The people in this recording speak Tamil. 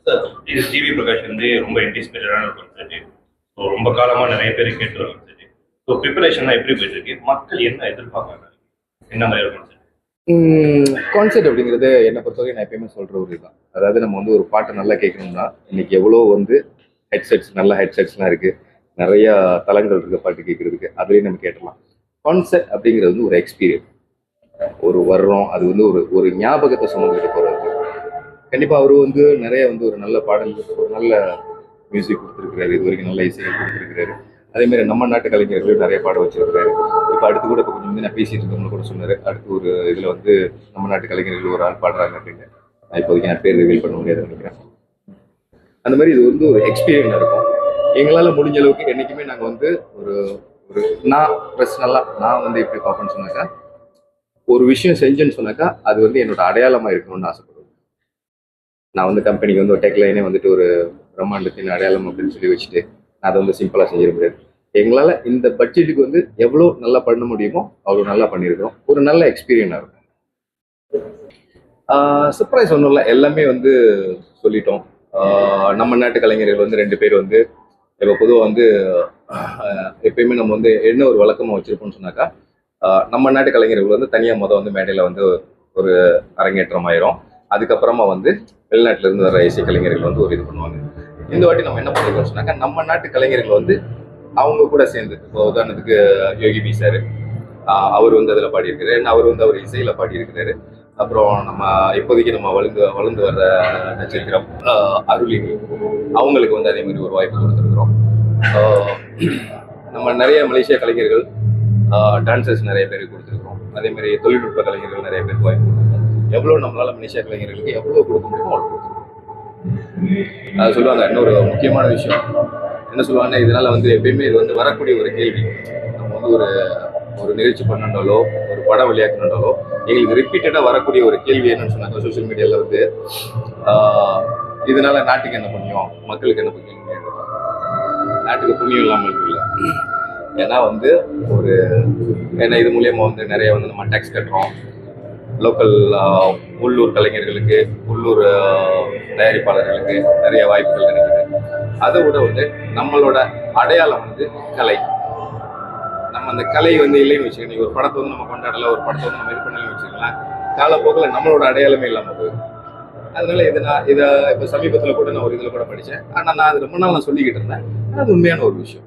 சார், இது டிவி பிரகாஷ் வந்து ரொம்ப ஆன்டிசிபேட்டடான ஒரு கான்செப்ட். ஸோ ரொம்ப காலமா நிறைய பேர் கேட்டு வர கான்செப்ட். ஸோ ப்ரிப்பரேஷன்லாம் எப்படி போயிட்டு இருக்கு? மக்கள் என்ன எதிர்பார்க்கறாங்க? என்ன மாதிரி ஒரு கான்செப்ட்? கான்செப்ட் அப்படிங்கிறது என்னை பொறுத்தவரை நான் எப்பயுமே சொல்ற ஒரு இதுதான். அதாவது நம்ம வந்து ஒரு பாட்டை நல்லா கேட்கணும்னா இன்னைக்கு எவ்வளோ வந்து ஹெட்செட்ஸ் நல்ல ஹெட்செட்ஸ்லாம் இருக்கு, நிறைய தளங்கள் இருக்கு பாட்டு கேட்கறதுக்கு, அதுலேயும் நம்ம கேட்டலாம். கான்செப்ட் அப்படிங்கிறது வந்து ஒரு எக்ஸ்பீரியன்ஸ், ஒரு வர்றோம், அது வந்து ஒரு ஒரு ஞாபகத்தை சுமந்துட்டு போறது. கண்டிப்பாக அவர் வந்து நிறைய வந்து ஒரு நல்ல பாடல், ஒரு நல்ல மியூசிக் கொடுத்துருக்கிறாரு, இது வரைக்கும் நல்ல இசைகள் கொடுத்துருக்கிறாரு. அதே மாதிரி நம்ம நாட்டு கலைஞர்களும் நிறைய பாட வச்சிருக்கிறாரு. இப்போ அடுத்து கூட இப்போ கொஞ்சம் வந்து நான் பேசிட்டு இருக்கோம்னு கூட சொன்னாரு. அடுத்து ஒரு இதில் வந்து நம்ம நாட்டு கலைஞர்கள் ஒரு ஆள் பாடுறாங்க அப்படின்னு. நான் இப்போதைக்கு நான் பேர் ரிவீல் பண்ண முடியாதுன்னு நினைக்கிறேன். அந்த மாதிரி இது வந்து ஒரு எக்ஸ்பீரியன்ஸ் இருக்கும். எங்களால் முடிஞ்ச அளவுக்கு என்றைக்குமே நாங்கள் வந்து ஒரு ஒரு நான் பர்சனலாக நான் வந்து எப்படி பார்ப்பேன்னு சொன்னாக்கா, ஒரு விஷயம் செஞ்சேன்னு சொன்னாக்கா அது வந்து என்னோட அடையாளமாக இருக்கணும்னு ஆசைப்படுவேன். நான் வந்து கம்பெனிக்கு வந்து ஒரு டெக்லைனே வந்துட்டு ஒரு பிரம்மாண்டத்தின் அடையாளம் அப்படின்னு சொல்லி வச்சுட்டு நான் அதை வந்து சிம்பிளாக செஞ்சிட முடியாது. எங்களால் இந்த பட்ஜெட்டுக்கு வந்து எவ்வளோ நல்லா பண்ண முடியுமோ அவ்வளோ நல்லா பண்ணியிருக்கிறோம். ஒரு நல்ல எக்ஸ்பீரியனாக இருக்கும். சர்ப்ரைஸ் ஒன்றும் இல்லை, எல்லாமே வந்து சொல்லிட்டோம். நம்ம நாட்டு கலைஞர்கள் வந்து 2 பேர் வந்து இப்போ பொதுவாக வந்து எப்பயுமே நம்ம வந்து என்ன ஒரு வழக்கமாக வச்சுருப்போம்னு சொன்னாக்கா, நம்ம நாட்டு கலைஞர்கள் வந்து தனியாக வந்து மேடையில் வந்து ஒரு அரங்கேற்றம் ஆயிரும். அதுக்கப்புறமா வந்து வெளிநாட்டில இருந்து வர இசை கலைஞர்கள் வந்து ஒரு இது பண்ணுவாங்க. இந்த வாட்டி நம்ம என்ன பண்ணிருக்கோம் சொன்னாக்கா, நம்ம நாட்டு கலைஞர்கள் வந்து அவங்க கூட சேர்ந்து, இப்போ உதாரணத்துக்கு யோகி பி சார், அவர் வந்து அதில் பாடியிருக்கிறாரு, அவர் வந்து அவர் இசையில பாடியிருக்கிறாரு. அப்புறம் நம்ம இப்போதைக்கு நம்ம வளர்ந்து வர்ற நட்சத்திரம் அருளினி, அவங்களுக்கு வந்து அதே மாதிரி ஒரு வாய்ப்பு கொடுத்துருக்குறோம். நம்ம நிறைய மலேசியா கலைஞர்கள், டான்சர்ஸ் நிறைய பேருக்கு கொடுத்துருக்கோம். அதே மாதிரி தொழில்நுட்ப கலைஞர்கள் நிறைய பேருக்கு வாய்ப்பு கொடுத்துருக்கோம். எவ்வளோ நம்மளால மலேசியா கலைஞர்களுக்கு எவ்வளோ கொடுக்க முடியுமோ அவ்வளோ கொடுத்துருக்கோம். அது சொல்லுவாங்க. இன்னொரு முக்கியமான விஷயம் என்ன சொல்லுவாங்கன்னா, இதனால வந்து எப்பயுமே இது வந்து வரக்கூடிய ஒரு கேள்வி. நம்ம வந்து ஒரு ஒரு நிகழ்ச்சி பண்ணாலோ, ஒரு படம் விளையாக்கணுன்றாலோ, எங்களுக்கு ரிப்பீட்டடா வரக்கூடிய ஒரு கேள்வி என்னன்னு சொன்னாங்க சோசியல் மீடியால வந்து, இதனால நாட்டுக்கு என்ன புண்ணியம், மக்களுக்கு என்ன புண்ணியம்? நாட்டுக்கு புண்ணியம் இல்லாமல் இருக்குல்ல. ஏன்னா வந்து ஒரு ஏன்னா இது மூலியமா வந்து நிறைய வந்து நம்ம டேக்ஸ் கட்டுறோம். லோக்கல் உள்ளூர் கலைஞர்களுக்கு, உள்ளூர் தயாரிப்பாளர்களுக்கு நிறைய வாய்ப்புகள் கிடைக்குது. அதை விட வந்து நம்மளோட அடையாளம் வந்து கலை. நம்ம அந்த கலை வந்து இல்லைன்னு வச்சுக்கணும், ஒரு படத்தை வந்து நம்ம கொண்டாடல, ஒரு படத்தை வந்து நம்ம இது பண்ணலன்னு வச்சுக்கலாம், காலப்போக்கில் நம்மளோட அடையாளமே இல்லாமல் போகுது. அதனால இதை இப்போ சமீபத்தில் கூட நான் ஒரு இதில் கூட படித்தேன். ஆனால் நான் அது ரொம்ப நாள் நான் சொல்லிக்கிட்டு இருந்தேன். அது உண்மையான ஒரு விஷயம்.